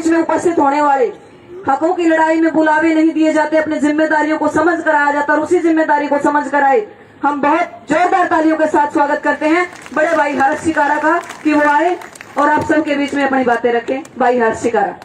में उपस्थित होने वाले हकों की लड़ाई में बुलावे नहीं दिए जाते, अपनी जिम्मेदारियों को समझ कर आया जाता और उसी जिम्मेदारी को समझ कर आए। हम बहुत जोरदार तालियों के साथ स्वागत करते हैं बड़े भाई हर्ष शिकारा का कि वो आए और आप सबके बीच में अपनी बातें रखें। भाई हर्ष शिकारा।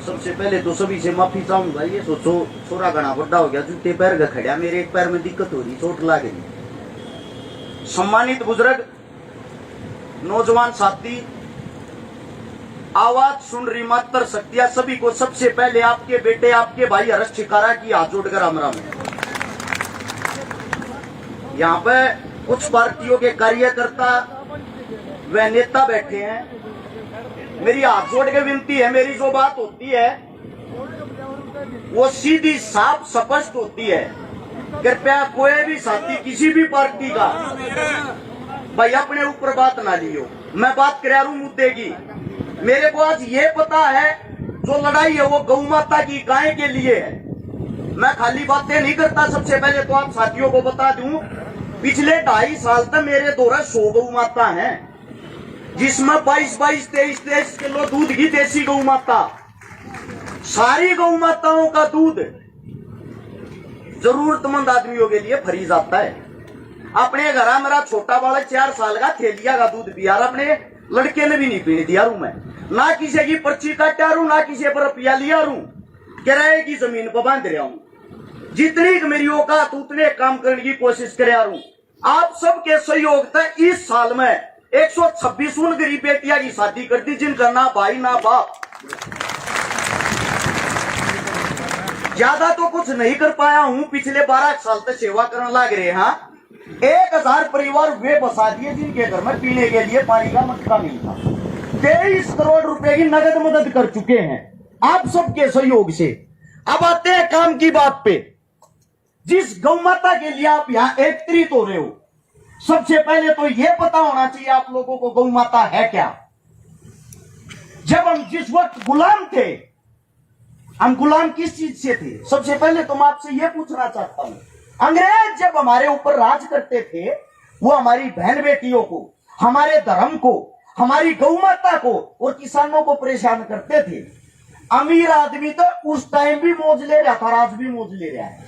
सबसे पहले तो सभी से माफी चाहूंगा। ये सोचो छोरा घना बड़ा हो गया, जूते पैर का खड़ा, मेरे एक पैर में दिक्कत हो रही, चोट लग गई। सम्मानित बुजुर्ग, नौजवान साथी, आवाज सुन रही मात्र शक्तियां, सभी को सबसे पहले आपके बेटे आपके भाई हर्ष शिकारा की हाथ जोड़कर राम राम। यहाँ पे कुछ पार्टियों के कार्यकर्ता व नेता बैठे हैं। मेरी हाथ जोड़ के विनती है, मेरी जो बात होती है वो सीधी साफ स्पष्ट होती है। कृपया कोई भी साथी किसी भी पार्टी का भाई अपने ऊपर बात ना लियो। मैं बात कर रहा हूं मुद्दे की। मेरे को आज ये पता है जो लड़ाई है वो गौ माता की गाय के लिए है। मैं खाली बातें नहीं करता। सबसे पहले तो आप साथियों को बता दूं, पिछले 2.5 साल तक मेरे द्वारा 100 गौ माता है, जिसमें 22-22, 23-23 किलो दूध की देसी गौ माता। सारी गौ माताओं का दूध जरूरतमंद आदमियों के लिए फ्री जाता है। अपने घर मेरा छोटा बालक 4 साल का थैलिया का दूध पिया, अपने लड़के ने भी नहीं पीने दिया रू। मैं ना किसी की पर्ची काटा रू, ना किसी पर रुपया लिया रू, किराए की जमीन पर बांध रहा हूं। जितनी मेरी औकात उतने काम करने की कोशिश कर रहा हूं। आप सबके सहयोग से इस साल में 126 उन गरीब बेटियां की शादी कर दी जिनका ना भाई ना बाप। ज्यादा तो कुछ नहीं कर पाया हूं, पिछले 12 साल तक सेवा करने लग रहे हैं। 1000 परिवार वे बसा दिए जिनके घर में पीने के लिए पानी का मटका नहीं था। 23 करोड़ रुपए की नगद मदद कर चुके हैं आप सबके सहयोग से। अब आते हैं काम की बात पे। जिस गौ माता के लिए आप यहाँ एकत्रित हो रहे हो, सबसे पहले तो यह पता होना चाहिए आप लोगों को गौ माता है क्या। जब हम जिस वक्त गुलाम थे, हम गुलाम किस चीज से थे? सबसे पहले तो मैं आपसे यह पूछना चाहता हूं, अंग्रेज जब हमारे ऊपर राज करते थे, वो हमारी बहन बेटियों को, हमारे धर्म को, हमारी गौ माता को और किसानों को परेशान करते थे। अमीर आदमी तो उस टाइम भी मौज ले रहा था, आज भी मौज ले रहा है।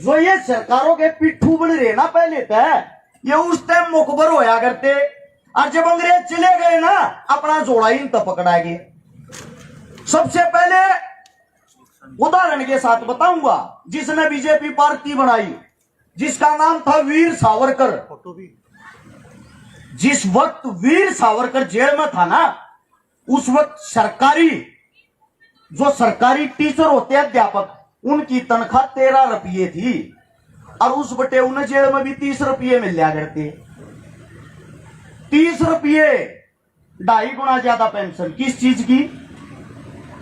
जो ये सरकारों के पिट्ठू बन रहे ना पहले तक, ये उस टाइम मुखबर होया करते, और जब अंग्रेज चले गए ना, अपना जोड़ा इन तक पकड़ाएंगे। सबसे पहले उदाहरण के साथ बताऊंगा, जिसने बीजेपी पार्टी बनाई, जिसका नाम था वीर सावरकर। जिस वक्त वीर सावरकर जेल में था ना, उस वक्त सरकारी टीचर होते हैं, अध्यापक, उनकी तनख्वाह 13 रुपये थी, और उस बटे उन्हें जेल में भी 30 रुपये मिल लिया करते। 30 रुपये 2.5 गुना ज्यादा पेंशन किस चीज की?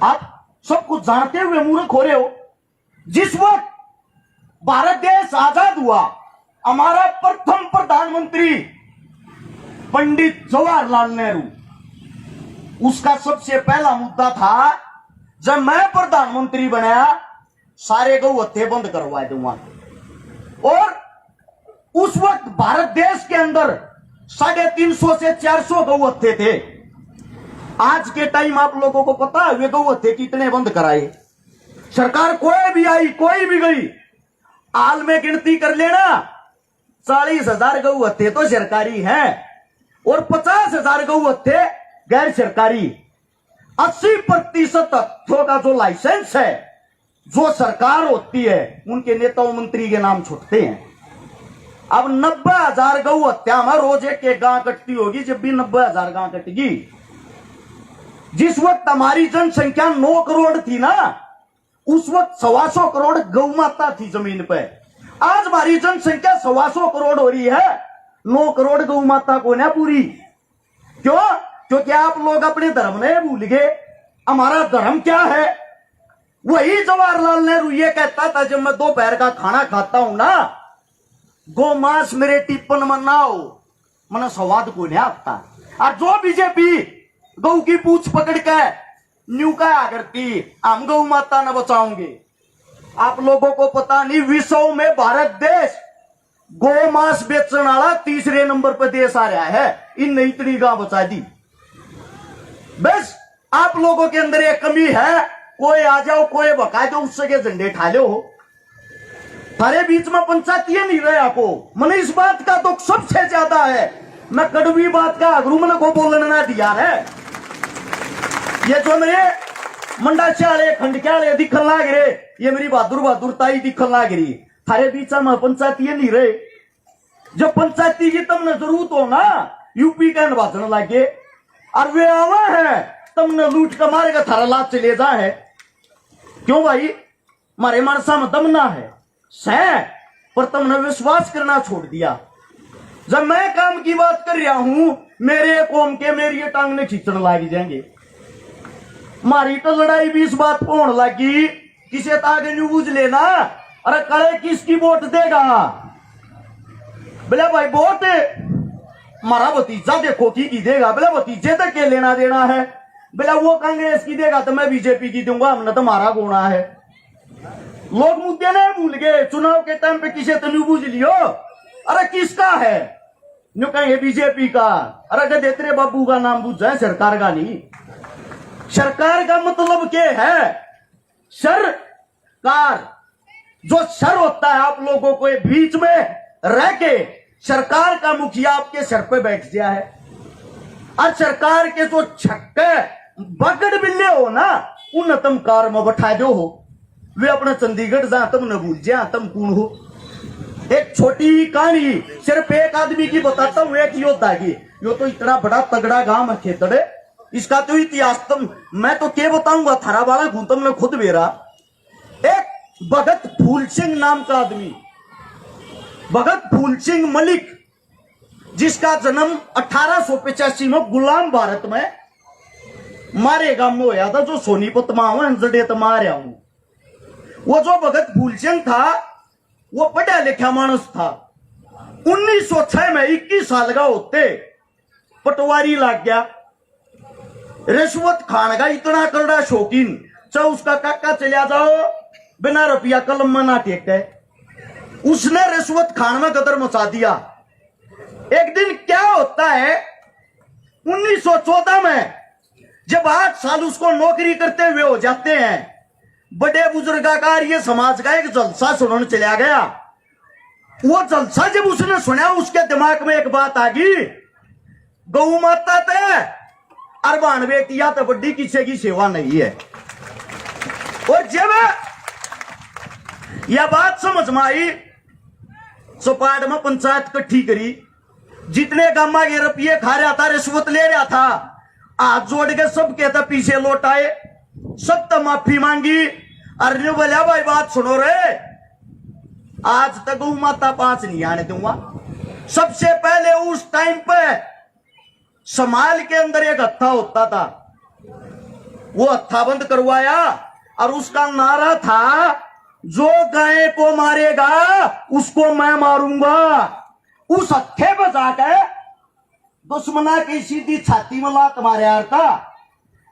आप सब कुछ जानते हुए मूर्ख हो रहे हो। जिस वक्त भारत देश आजाद हुआ, हमारा प्रथम प्रधानमंत्री पंडित जवाहरलाल नेहरू, उसका सबसे पहला मुद्दा था, जब मैं प्रधानमंत्री बनाया सारे गौ हत्थे बंद करवा दूंगा। और उस वक्त भारत देश के अंदर 350 से 400 गौ हत्थे थे। आज के टाइम आप लोगों को पता है वे गौ हत्थे कितने बंद कराए? सरकार कोई भी आई, कोई भी गई, हाल में गिनती कर लेना, 40,000 गौ हत्थे तो सरकारी है और 50,000 गौ हत्थे गैर सरकारी। 80% हत्थों का जो लाइसेंस है, जो सरकार होती है, उनके नेताओं मंत्री के नाम छुटते हैं। अब 90,000 गौ हत्या में रोज एक गां कटती होगी। जब भी 90,000 गां कटेगी, जिस वक्त हमारी जनसंख्या 9 करोड़ थी ना, उस वक्त 125 करोड़ गौ माता थी जमीन पे। आज हमारी जनसंख्या 125 करोड़ हो रही है, 9 करोड़ गौ माता को ना पूरी। क्यों? क्योंकि आप लोग अपने धर्म ने भूल गए। हमारा धर्म क्या है? वही जवाहरलाल नेहरू ये कहता था, जब मैं दोपहर का खाना खाता हूं ना, गौ मांस मेरे टिप्पण में ना हो, मैंने स्वाद को नहीं आता। और जो बीजेपी गौ की पूछ पकड़ के न्यू क्या करती, हम गौ माता न बचाओगे। आप लोगों को पता नहीं, विश्व में भारत देश गौ मांस बेचने वाला तीसरे नंबर पर देश आ रहा है। इन इतनी गां बचा दी। बस आप लोगों के अंदर एक कमी है, कोई आ जाओ कोई बका दो, उससे के झंडे ठा लो। थारे बीच में पंचायती नहीं रहे आपको। मैंने इस बात का दुख सबसे ज्यादा है। मैं कड़वी बात का अगरू मन को बोलने ना दिया है। ये जो मेरे मंडा चाले खंड क्याले दिखन लाग रहे, ये मेरी बहादुर ताई दिखन लाग रही। थारे बीच में पंचायती नहीं रहे। जब पंचायती की तुमने जरूरत हो ना, यूपी का निर्वाचन लागे और वे आवा है, तुमने लूट कर मारेगा, थारा लाभ चले जा है। क्यों भाई, मारे मानसा में दमना है सह, पर तुमने विश्वास करना छोड़ दिया। जब मैं काम की बात कर रहा हूं, मेरे कौम के मेरी टांग ने खींचने लाग जाएंगे। मारी तो लड़ाई भी इस बात पर होने लगी, किसे तागे न्यू बूझ लेना, अरे कड़े किसकी वोट देगा। बोले भाई वोट मारा भतीजा देखो की देगा। बोले भतीजे तक के लेना देना है। बोला वो कांग्रेस की देगा तो मैं बीजेपी की दूंगा, हमने तो मारा गोना है। लोग मुद्दे नहीं भूल गए। चुनाव के टाइम पे किसे तो न्यू बूझ लियो, अरे किसका है, न्यू कहेंगे बीजेपी का। अरे गधे तेरे बाबू का नाम बूझ जाए, सरकार का नहीं। सरकार का मतलब क्या है, सरकार जो सर होता है, आप लोगों को बीच में रह के सरकार का मुखिया आपके सर पे बैठ गया है। और सरकार के जो छक्के बगड़ बिल्ले हो ना, उन तुम कार में बैठा दो हो, वे अपना चंडीगढ़ जा, तुम न भूल जा तुम कौन हो। एक छोटी कहानी सिर्फ एक आदमी की बताता हूं, एक योद्धा की। यो तो इतना बड़ा तगड़ा गांव है खेतड़े, इसका तो इतिहास तुम मैं तो क्या बताऊंगा, थारा वाला घूम तुमने खुद बेरा। एक भगत फूल सिंह नाम का आदमी, भगत फूल सिंह मलिक, जिसका जन्म 1885 में गुलाम भारत में मारे गांव में होया था, जो सोनीपत में जड़े तो मारे हूं। वो जो भगत फूल सिंह था, वो पढ़ा लिखा मानस था। 1906 में 21 साल का होते पटवारी लग गया। रिश्वत खान का इतना करड़ा शौकीन, चाहे उसका काका चला जाओ बिना रुपया कलम में ना टेके, उसने रिश्वत खान में गदर मचा दिया। एक दिन क्या होता है, 1914 में जब 8 साल उसको नौकरी करते हुए हो जाते हैं, बड़े बुजुर्गाकार ये समाज का एक जलसा सुनने चला गया। वो जलसा जब उसने सुना, उसके दिमाग में एक बात आ गई, गौ माता ते अरबान बेटिया तो बड़ी किसी की सेवा नहीं है। और जब यह बात समझ में आई, चौपाट में पंचायत इकट्ठी करी, जितने गामा के रुपये खा रहा था, रिश्वत ले रहा था, हाथ जोड़ के सब कहता पीछे लौट आए, सब तो माफी मांगी। अरे बोला भाई बात सुनो रे, आज तक गौ माता 5 नहीं आने दूंगा। सबसे पहले उस टाइम पे समाल के अंदर एक हत्था होता था, वो हत्था बंद करवाया और उसका नारा था, जो गाय को मारेगा उसको मैं मारूंगा। उस हत्थे पर जाकर दुश्मना की सीधी छाती में लात मारे यार था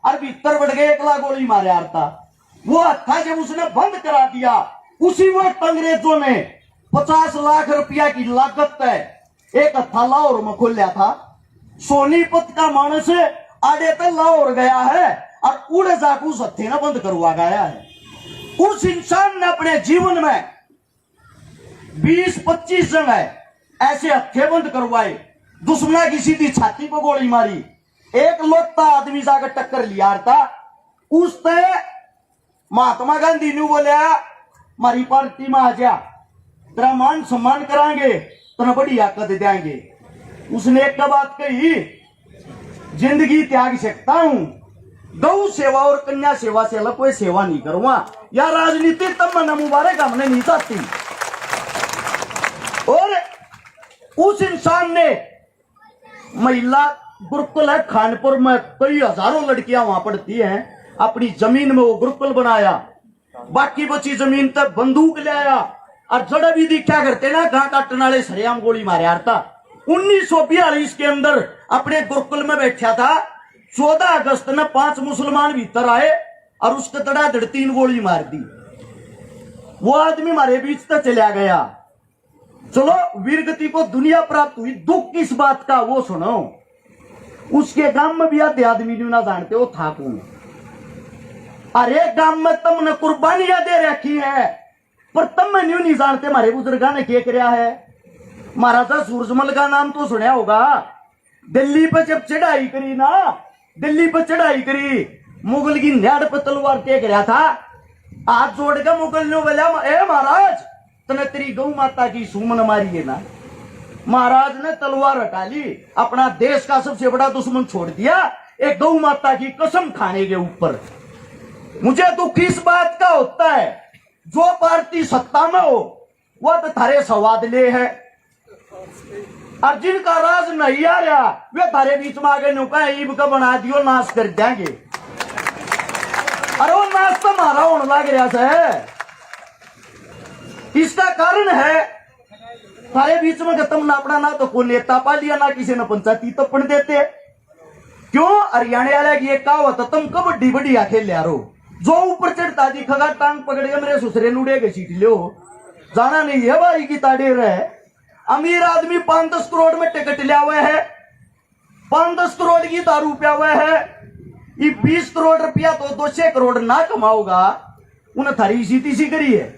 और भीतर बढ़ गए, 1 गोली मारे यार था। वो हत्था जब उसने बंद करा दिया, उसी वक्त अंग्रेजों ने 50 लाख रुपया की लागत है एक हत्था लाहौर में खोलिया था। सोनीपत का मानस आड़े पे लाहौर गया है और उड़ जाकर उस हत्थे ने बंद करवा गया है। उस इंसान ने अपने जीवन में 20-25 जगह ऐसे हत्थे बंद करवाए, दुश्मना की सीधी छाती पर गोली मारी। एक लोटा आदमी जाकर टक्कर लिया था, उसने महात्मा गांधी ने बोलिया, हमारी पार्टी में आ जा, तेरा मान सम्मान कराएंगे, तेरा बड़ी आकत देंगे। उसने एक बात कही, जिंदगी त्याग सकता हूं, गौ सेवा और कन्या सेवा से अलग कोई सेवा नहीं करूंगा। या राजनीति तब मना मुबारक हमने नहीं चाहती। और उस इंसान ने महिला गुरुकुल है खानपुर में, कई हजारों लड़कियां वहां पढ़ती हैं, अपनी जमीन में वो गुरुकुल बनाया। बाकी बची जमीन तक बंदूक ले आया और जड़ा भी दिखा करते ना, घा काटने वाले सरेआम गोली मारे यार था। 1942 के अंदर अपने गुरुकुल में बैठा था, 14 अगस्त में 5 मुसलमान भीतर आए और उसके धड़ाधड़ 3 गोली मार दी। वो आदमी हमारे बीच तक चला गया। चलो वीरगति को दुनिया प्राप्त हुई, दुख किस बात का वो सुनो। उसके गांव में भी आधे आदमी नहीं ना जानते वो था कौन। अरे गांव में तुमने कुर्बानियां दे रखी है पर तुम में नहीं जानते हमारे बुजुर्गा ने क्या किया है। महाराजा सूरजमल का नाम तो सुना होगा। दिल्ली पर जब चढ़ाई करी ना, दिल्ली पर चढ़ाई करी, मुगल की न्याड़ पर तलवार टेक रहा था। हाथ जोड़ के मुगल ने बोला, ए महाराज तने तेरी गौ माता की सुमन मारी है ना। महाराज ने तलवार हटा ली, अपना देश का सबसे बड़ा दुश्मन छोड़ दिया एक गौ माता की कसम खाने के ऊपर। मुझे दुख इस बात का होता है जो पार्टी सत्ता में हो वह तो थारे सवाद ले है, और जिनका राज नहीं आ रहा वे थारे बीच में आगे नुका ईब का बना दियो नाश कर देंगे। अरे वो नाश तो मारा होने लग रहा है। इसका कारण है थारे बीच में तुम ना अपना ना तो कोई नेता पा लिया ना किसी ने पंचायती तपन देते। क्यों? हरियाणा वाले की एक कहावत, तुम कबड्डी बढ़िया खेल लिया रो, जो ऊपर चढ़ता दिखेगा टांग पकड़ के मेरे ससुरे नुड़े के सीट लो। जाना नहीं है भाई की ताड़े रहे। अमीर आदमी 5-10 करोड़ में टिकट लिया हुआ है, 5-10 करोड़ की दारू पिया हुआ है। ये 20 करोड़ रुपया तो 200 करोड़ ना कमाओगा, उन्हें थारी सीधी सी करी है।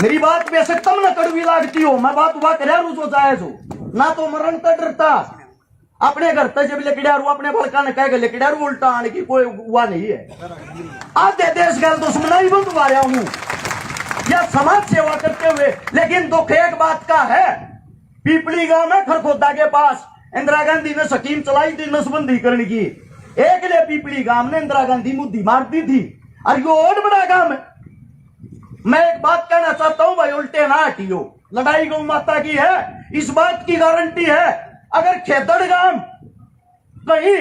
मेरी बात बेशक तुम न कड़वी लागती हो, मैं बात हुआ कर जो जायज हो ना, तो मरण का डरता अपने घर तक जब लेकड़ियारू अपने भड़का ने कह लेकड़ियारू उल्टा आने की कोई हुआ नहीं है। आधे देश का दुश्मन ही बंद हुआ रहा हूं या समाज सेवा करते हुए। लेकिन दुख एक बात का है, पीपली गांव में खरखोदा के पास इंदिरा गांधी ने स्कीम चलाई थी नसबंदी करने की। एक ले पीपली गांव ने इंदिरा गांधी मुद्दी मार दी थी, और ये और बड़ा गांव है। मैं एक बात कहना चाहता हूं भाई, उल्टे ना हटियो। लड़ाई गौ माता की है, इस बात की गारंटी है अगर खेदड़ गांव कहीं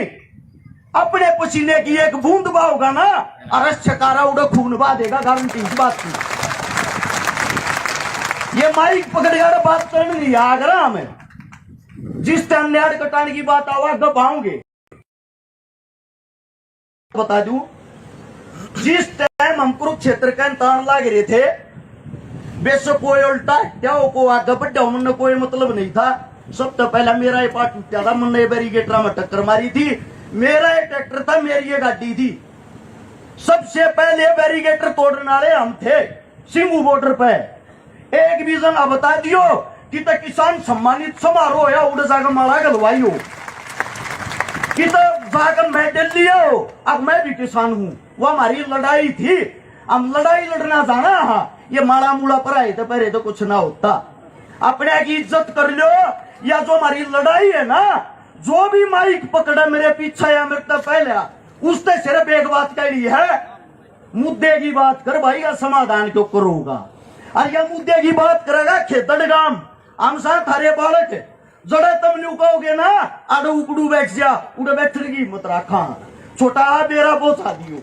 अपने पसीने की एक बूंद बहाओगा ना, अरस छकारा उड़े खून बहा देगा, गारंटी इस बात की। ये माइक पकड़ कर बात करने नहीं आगरा हमें, जिस टाइम न्याड़ कटाने की बात आवा गप आऊंगे। बता दूं, जिस टाइम हम कुरुक्षेत्र का तान लाग रहे थे, बेशक कोई उल्टा क्या को आगे बढ़ा उन्होंने कोई मतलब नहीं था। सब तो पहला मेरा ये पार्ट टूटा था, मैंने बैरिकेटर में टक्कर मारी थी। मेरा ये ट्रैक्टर था, मेरी ये गाड़ी थी। सबसे पहले बैरिकेटर तोड़ने वाले हम थे सिंगू बॉर्डर पे। एक भी जना बता दियो कि तो किसान सम्मानित समारोह या उड़ जाकर मारा गलवाई हो कि तो जाकर मेडल लिया हो। अब मैं भी किसान हूं, वो हमारी लड़ाई थी, हम लड़ाई लड़ना जाना। हाँ ये माड़ा मूड़ा पर आए थे पहले तो कुछ ना होता। अपने की इज्जत कर लो, या जो हमारी लड़ाई है ना, जो भी माइक पकड़ा मेरे पीछे या मेरे तो पहले, उससे सिर्फ एक बात कही है, मुद्दे की बात कर भाई, या समाधान क्यों करूंगा। और यह मुद्दे की बात करेगा खेतड़ गांव, हम साथ थारे बालक जड़े तुम न्यू कहोगे ना, आड़ो उपड़ू बैठ जा, उड़े बैठने की मत रखा, छोटा बेरा बोसा दियो।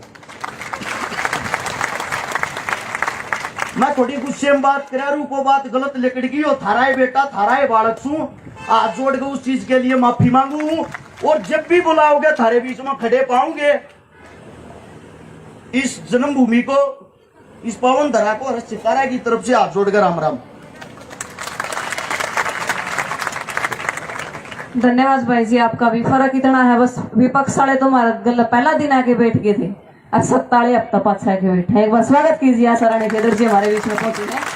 मैं थोड़ी गुस्से में बात करा रू, को बात गलत लिकड़ गई हो, थारा है बेटा, थारा है बालक सू, हाथ जोड़ के उस चीज के लिए माफी मांगू हूं। और जब भी बुलाओगे थारे बीच में खड़े पाऊंगे। इस जन्मभूमि को, इस पावन धरा को हर्ष चिकारा की तरफ से हाथ जोड़कर राम राम। धन्यवाद भाई जी, आपका भी फर्क इतना है, बस विपक्ष वाले तुम्हारा गल पहला दिन आके बैठ गए थे, अब सत्ताले हफ्ता पाछा आके बैठे। एक बार स्वागत कीजिए आशा रानी के जी हमारे बीच में पहुंचे हैं।